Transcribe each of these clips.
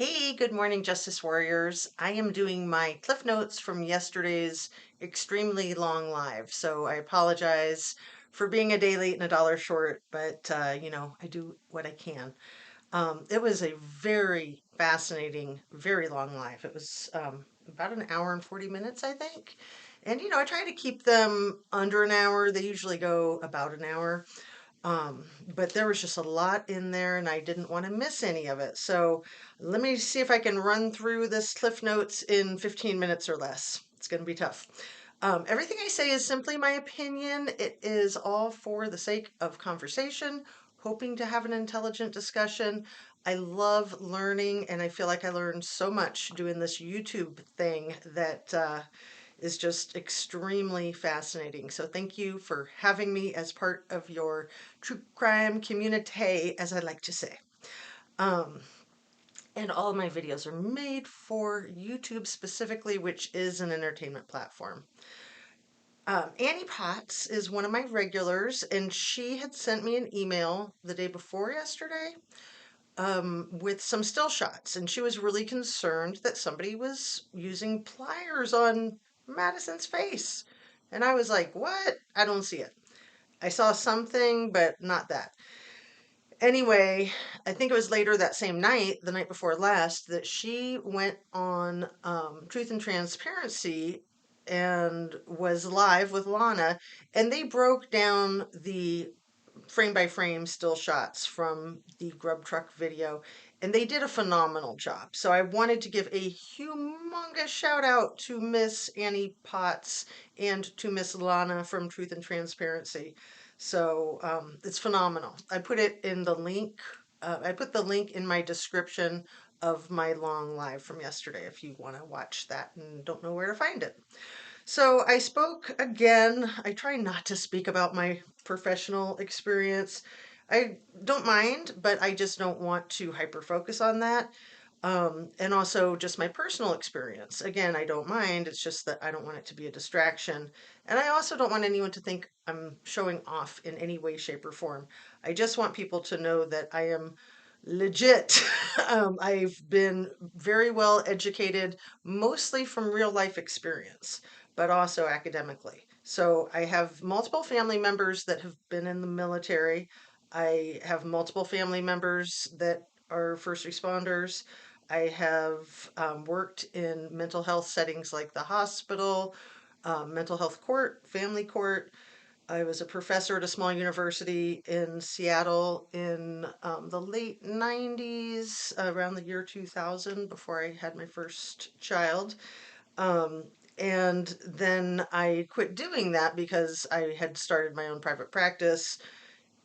Hey, good morning, Justice Warriors. I am doing my Cliff Notes from yesterday's extremely long live, so I apologize for being a day late and a dollar short, but I do what I can. It was a very fascinating, very long live. It was about an hour and 40 minutes, I think. And I try to keep them under an hour. They usually go about an hour. But there was just a lot in there and I didn't want to miss any of it. So let me see if I can run through this Cliff Notes in 15 minutes or less. It's going to be tough. Everything I say is simply my opinion. It is all for the sake of conversation, hoping to have an intelligent discussion. I love learning, and I feel like I learned so much doing this YouTube thing that is just extremely fascinating. So thank you for having me as part of your true crime community, as I like to say. Um, and all of my videos are made for YouTube specifically, which is an entertainment platform. Annie Potts is one of my regulars, and she had sent me an email the day before yesterday with some still shots, and she was really concerned that somebody was using pliers on Madison's face. And I was like, what? I don't see it. I saw something, but not that. Anyway, I think it was later that same night, the night before last, that she went on Truth and Transparency and was live with Lana, and they broke down the frame by frame still shots from the Grub Truck video, and they did a phenomenal job. So I wanted to give a humongous shout out to Miss Annie Potts and to Miss Lana from Truth and Transparency. So it's phenomenal. I put it in the link. I put the link in my description of my long live from yesterday if you want to watch that and don't know where to find it. So I spoke again. I try not to speak about my professional experience. I don't mind, but I just don't want to hyper focus on that. And also just my personal experience. Again, I don't mind. It's just that I don't want it to be a distraction. And I also don't want anyone to think I'm showing off in any way, shape, or form. I just want people to know that I am legit. I've been very well educated, mostly from real life experience, but also academically. So I have multiple family members that have been in the military. I have multiple family members that are first responders. I have worked in mental health settings like the hospital, mental health court, family court. I was a professor at a small university in Seattle in the late 90s, around the year 2000, before I had my first child. Um, and then I quit doing that because I had started my own private practice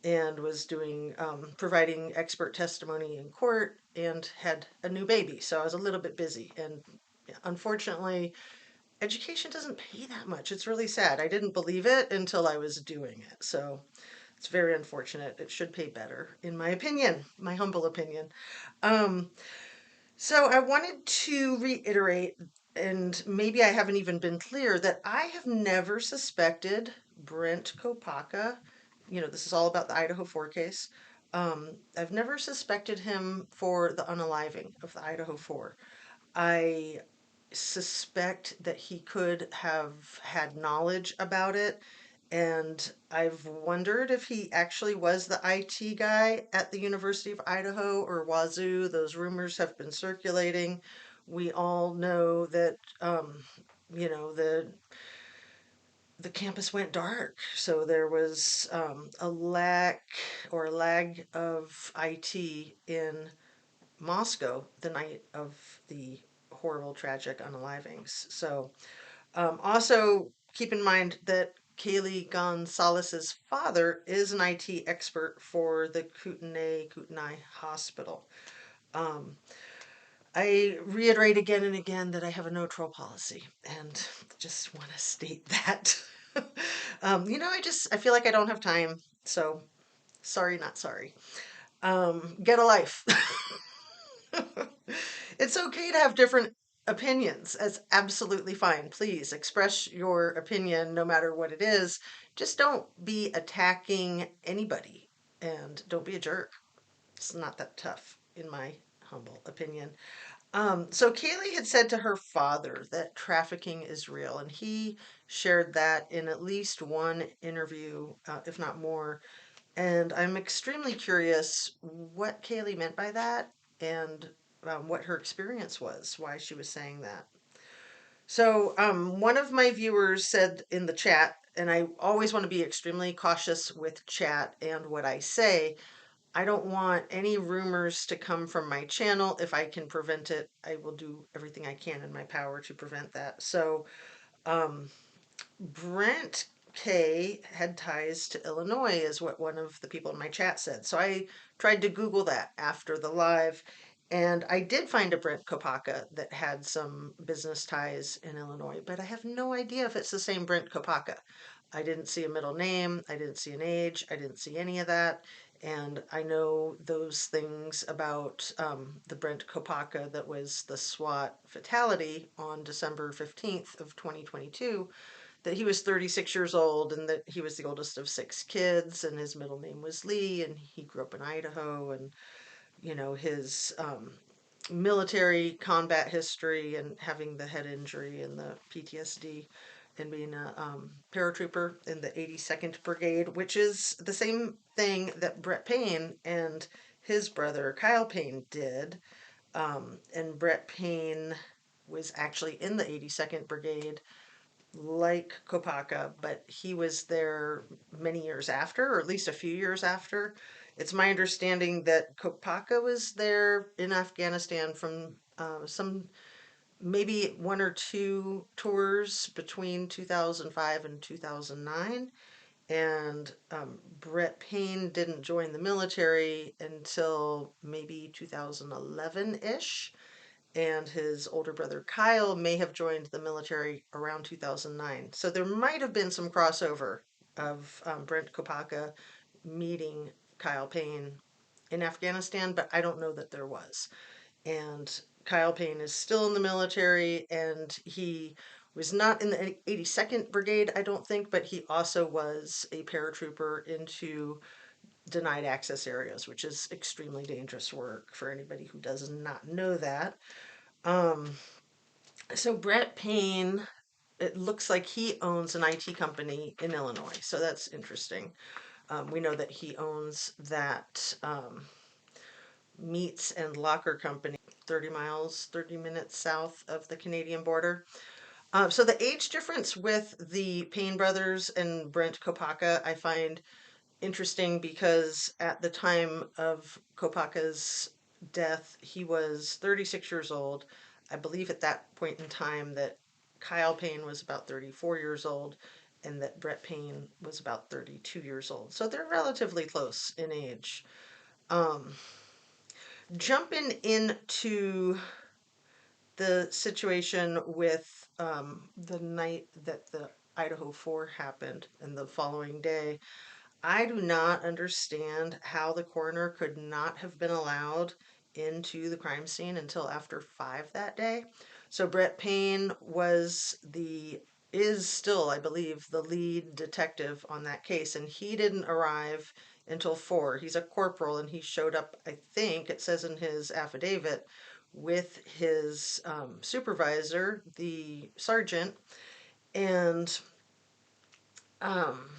and was doing providing expert testimony in court and had a new baby. So I was a little bit busy. And unfortunately, education doesn't pay that much. It's really sad. I didn't believe it until I was doing it. So it's very unfortunate. It should pay better, in my opinion, my humble opinion. Um, so I wanted to reiterate, and maybe I haven't even been clear, that I have never suspected Brent Kopaka. This is all about the Idaho 4 case. I've never suspected him for the unaliving of the Idaho 4. I suspect that he could have had knowledge about it, and I've wondered if he actually was the IT guy at the University of Idaho or Wazoo. Those rumors have been circulating. We all know that you know the the campus went dark, so there was a lack or a lag of IT in Moscow the night of the horrible, tragic unalivings. So, also keep in mind that Kaylee Gonzalez's father is an IT expert for the Kootenai Hospital. Um, I reiterate again and again that I have a no troll policy, and just want to state that. I feel like I don't have time, so sorry, not sorry. Get a life. It's okay to have different opinions. It's absolutely fine. Please express your opinion no matter what it is. Just don't be attacking anybody and don't be a jerk. It's not that tough, in my humble opinion. So Kaylee had said to her father that trafficking is real, and he shared that in at least one interview, if not more. And I'm extremely curious what Kaylee meant by that and what her experience was, why she was saying that. So, one of my viewers said in the chat, and I always want to be extremely cautious with chat and what I say. I don't want any rumors to come from my channel. If I can prevent it, I will do everything I can in my power to prevent that. So, um, Brent K had ties to Illinois, is what one of the people in my chat said. So I tried to Google that after the live, and I did find a Brent Kopaka that had some business ties in Illinois, but I have no idea if it's the same Brent Kopaka. I didn't see a middle name, I didn't see an age, I didn't see any of that. And I know those things about the Brent Kopaka that was the SWAT fatality on December 15th of 2022, that he was 36 years old and that he was the oldest of six kids and his middle name was Lee and he grew up in Idaho, and his military combat history and having the head injury and the PTSD and being a paratrooper in the 82nd Brigade, which is the same thing that Brett Payne and his brother Kyle Payne did. And Brett Payne was actually in the 82nd Brigade like Kopaka, but he was there many years after, or at least a few years after. It's my understanding that Kopaka was there in Afghanistan from some maybe one or two tours between 2005 and 2009. And Brett Payne didn't join the military until maybe 2011-ish, and his older brother Kyle may have joined the military around 2009. So there might have been some crossover of Brent Kopaka meeting Kyle Payne in Afghanistan, but I don't know that there was. And Kyle Payne is still in the military, and he was not in the 82nd Brigade, I don't think, but he also was a paratrooper into denied access areas, which is extremely dangerous work for anybody who does not know that. Um, so Brett Payne, it looks like he owns an IT company in Illinois, so that's interesting. We know that he owns that meats and locker company 30 miles, 30 minutes south of the Canadian border. So the age difference with the Payne brothers and Brent Kopaka, I find interesting because at the time of Kopaka's death, he was 36 years old. I believe at that point in time that Kyle Payne was about 34 years old and that Brett Payne was about 32 years old. So they're relatively close in age. Um, Jumping into the situation with the night that the Idaho 4 happened and the following day, I do not understand how the coroner could not have been allowed into the crime scene until after 5 that day. So Brett Payne is still, I believe, the lead detective on that case, and he didn't arrive until 4. He's a corporal, and he showed up, I think it says in his affidavit, with his supervisor, the sergeant, and um,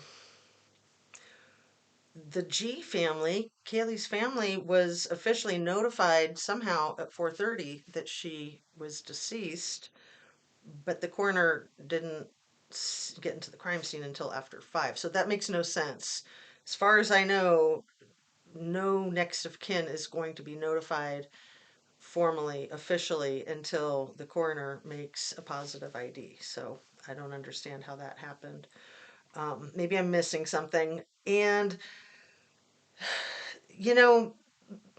the G family, Kaylee's family, was officially notified somehow at 4:30 that she was deceased, but the coroner didn't get into the crime scene until after 5. So that makes no sense. As far as I know, no next of kin is going to be notified formally, officially, until the coroner makes a positive ID. So I don't understand how that happened. Maybe I'm missing something. And you know,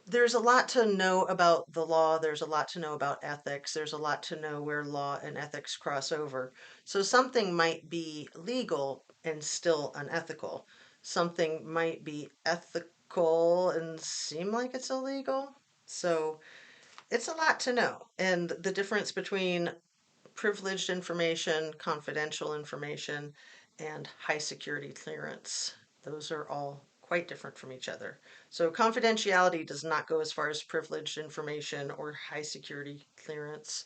there's a lot to know about the law. There's a lot to know about ethics. There's a lot to know where law and ethics cross over. So something might be legal and still unethical. Something might be ethical and seem like it's illegal. So it's a lot to know. And the difference between privileged information, confidential information, and high security clearance, those are all quite different from each other. So confidentiality does not go as far as privileged information or high security clearance.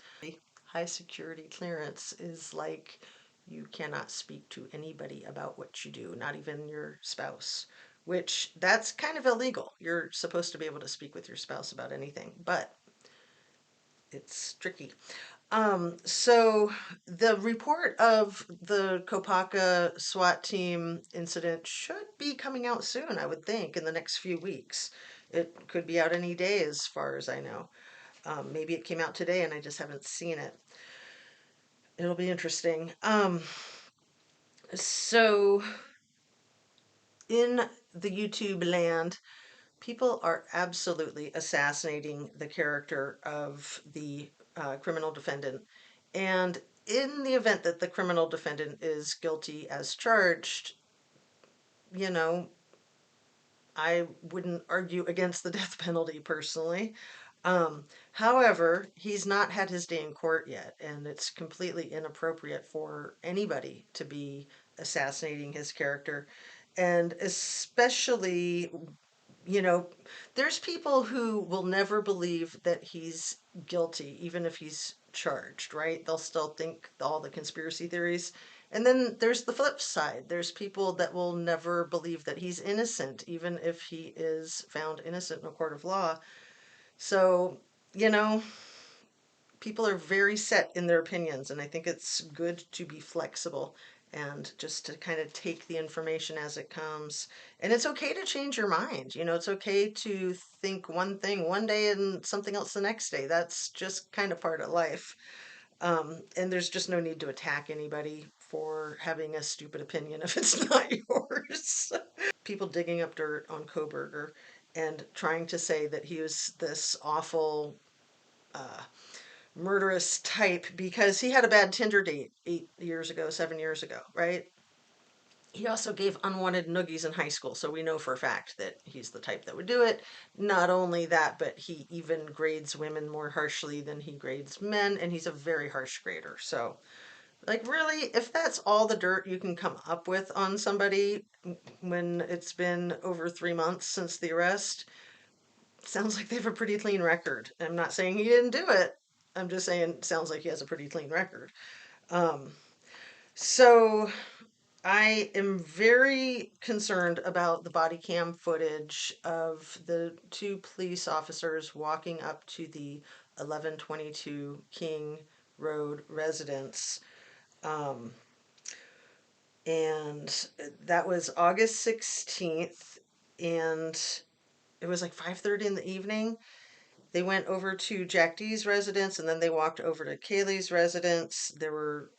High security clearance is like you cannot speak to anybody about what you do, not even your spouse, which that's kind of illegal. You're supposed to be able to speak with your spouse about anything, but it's tricky. So the report of the Kopaka SWAT team incident should be coming out soon, I would think, in the next few weeks. It could be out any day, as far as I know. Maybe it came out today and I just haven't seen it. It'll be interesting. So in the YouTube land, people are absolutely assassinating the character of the criminal defendant. And in the event that the criminal defendant is guilty as charged, you know, I wouldn't argue against the death penalty personally. However, he's not had his day in court yet, and it's completely inappropriate for anybody to be assassinating his character. And especially, you know, there's people who will never believe that he's guilty, even if he's charged, right? They'll still think all the conspiracy theories. And then there's the flip side. There's people that will never believe that he's innocent, even if he is found innocent in a court of law. So, you know, people are very set in their opinions, and I think it's good to be flexible and just to kind of take the information as it comes. And it's okay to change your mind. You know, it's okay to think one thing one day and something else the next day. That's just kind of part of life. And there's just no need to attack anybody for having a stupid opinion if it's not yours. People digging up dirt on Koberger and trying to say that he was this awful uh, murderous type because he had a bad Tinder date 8 years ago, 7 years ago, right? He also gave unwanted noogies in high school, so we know for a fact that he's the type that would do it. Not only that, but he even grades women more harshly than he grades men, and he's a very harsh grader. So, like, really, if that's all the dirt you can come up with on somebody when it's been over 3 months since the arrest, sounds like they have a pretty clean record. I'm not saying he didn't do it. I'm just saying it sounds like he has a pretty clean record. Um, so I am very concerned about the body cam footage of the two police officers walking up to the 1122 King Road residence. Um, and that was August 16th, and it was like 5:30 in the evening. They went over to Jack D's residence and then they walked over to Kaylee's residence. There were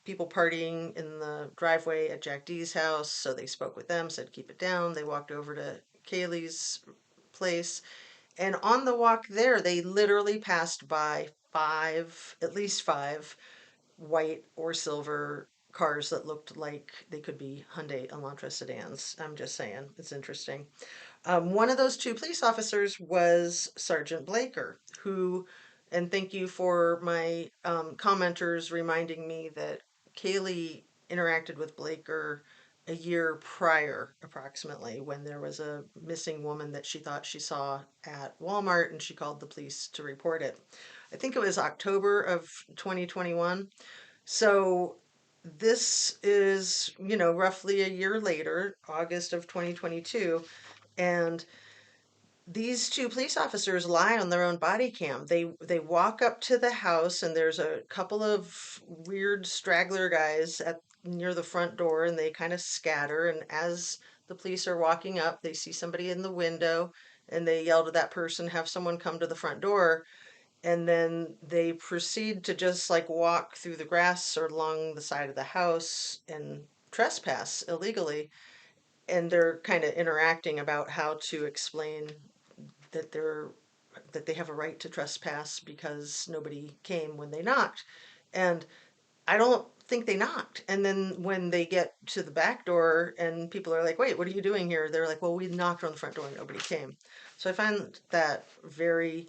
people partying in the driveway at Jack D's house, so they spoke with them, said keep it down. They walked over to Kaylee's place, and on the walk there, they literally passed by at least five white or silver cars that looked like they could be Hyundai Elantra sedans. I'm just saying, it's interesting. One of those two police officers was Sergeant Blaker, who, and thank you for my commenters reminding me that Kaylee interacted with Blaker a year prior, approximately, when there was a missing woman that she thought she saw at Walmart and she called the police to report it. I think it was October of 2021. So this is, roughly a year later, August of 2022. And these two police officers lie on their own body cam. They walk up to the house and there's a couple of weird straggler guys at near the front door and they kind of scatter, and as the police are walking up, they see somebody in the window and they yell to that person, have someone come to the front door, and then they proceed to just like walk through the grass or along the side of the house and trespass illegally, and they're kind of interacting about how to explain that they have a right to trespass because nobody came when they knocked. And I don't think they knocked. And then when they get to the back door and people are like, "Wait, what are you doing here?" They're like, "Well, we knocked on the front door and nobody came." So I find that very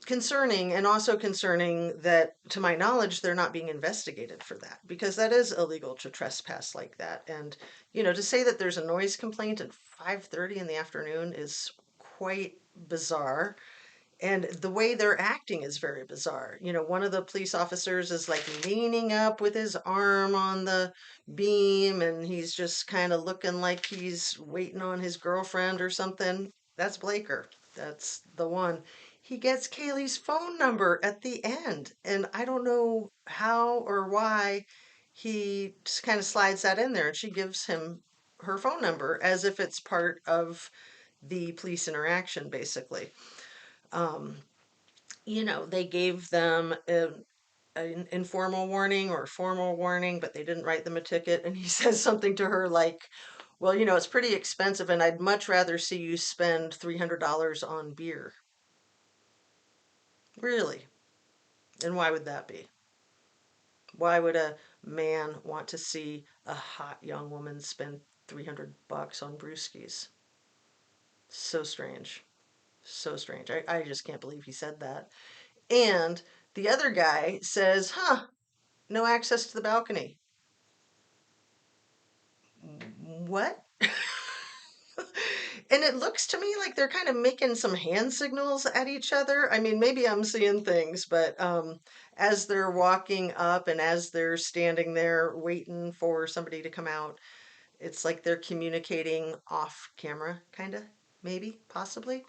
Concerning, and also concerning that, to my knowledge, they're not being investigated for that because that is illegal to trespass like that. And, to say that there's a noise complaint at 5:30 in the afternoon is quite bizarre. And the way they're acting is very bizarre. One of the police officers is like leaning up with his arm on the beam, and he's just kind of looking like he's waiting on his girlfriend or something. That's Blaker. That's the one. He gets Kaylee's phone number at the end, and I don't know how or why he just kind of slides that in there, and she gives him her phone number as if it's part of the police interaction, basically. Um, they gave them an informal warning or formal warning, but they didn't write them a ticket. And he says something to her like, well, it's pretty expensive, and I'd much rather see you spend $300 on beer. Really? And why would that be? Why would a man want to see a hot young woman spend 300 bucks on brewskis? So strange. So strange. I just can't believe he said that. And the other guy says, huh, no access to the balcony. What? And it looks to me like they're kind of making some hand signals at each other. I mean, maybe I'm seeing things, but as they're walking up and as they're standing there waiting for somebody to come out, it's like they're communicating off camera, kind of, maybe, possibly.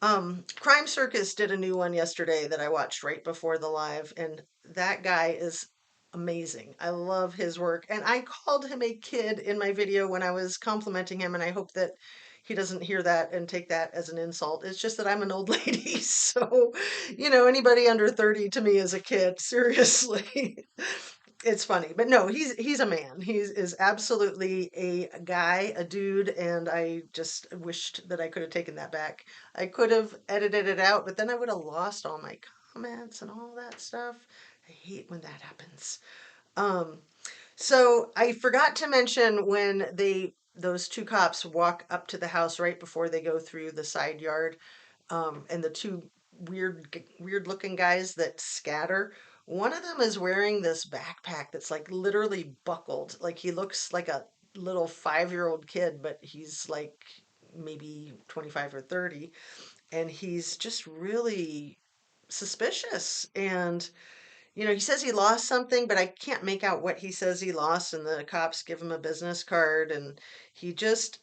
Crime Circus did a new one yesterday that I watched right before the live, and that guy is amazing. I love his work. And I called him a kid in my video when I was complimenting him, and I hope that he doesn't hear that and take that as an insult. It's just that I'm an old lady. So, anybody under 30 to me is a kid, seriously. It's funny, but no, he's a man. He is absolutely a guy, a dude, and I just wished that I could have taken that back. I could have edited it out, but then I would have lost all my comments and all that stuff. I hate when that happens. Um, so I forgot to mention when those two cops walk up to the house right before they go through the side yard, and the two weird looking guys that scatter. One of them is wearing this backpack that's like literally buckled. Like he looks like a little 5-year-old kid, but he's like maybe 25 or 30, and he's just really suspicious. And he says he lost something, but I can't make out what he says he lost. And the cops give him a business card, and he just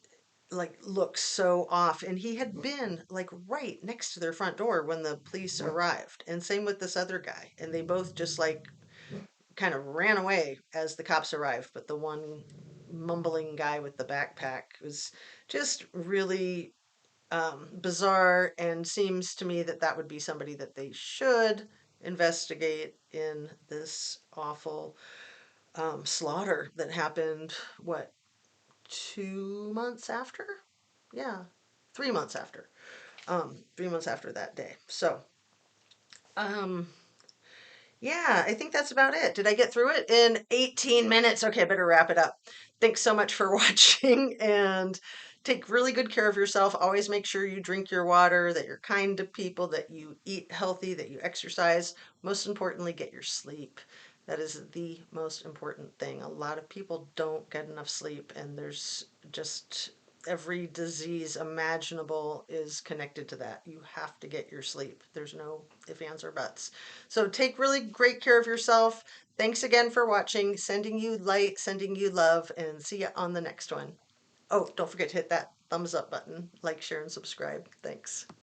like looks so off. And he had been like right next to their front door when the police arrived. And same with this other guy. And they both just like kind of ran away as the cops arrived. But the one mumbling guy with the backpack was just really bizarre, and seems to me that that would be somebody that they should investigate in this awful slaughter that happened, what, 2 months after? Yeah, 3 months after. 3 months after that day. So, um, yeah, I think that's about it. Did I get through it in 18 minutes? Okay, I better wrap it up. Thanks so much for watching, and take really good care of yourself. Always make sure you drink your water, that you're kind to people, that you eat healthy, that you exercise. Most importantly, get your sleep. That is the most important thing. A lot of people don't get enough sleep, and there's just every disease imaginable is connected to that. You have to get your sleep. There's no ifs, ands, or buts. So take really great care of yourself. Thanks again for watching. Sending you light, sending you love, and see you on the next one. Oh, don't forget to hit that thumbs up button, like, share, and subscribe. Thanks.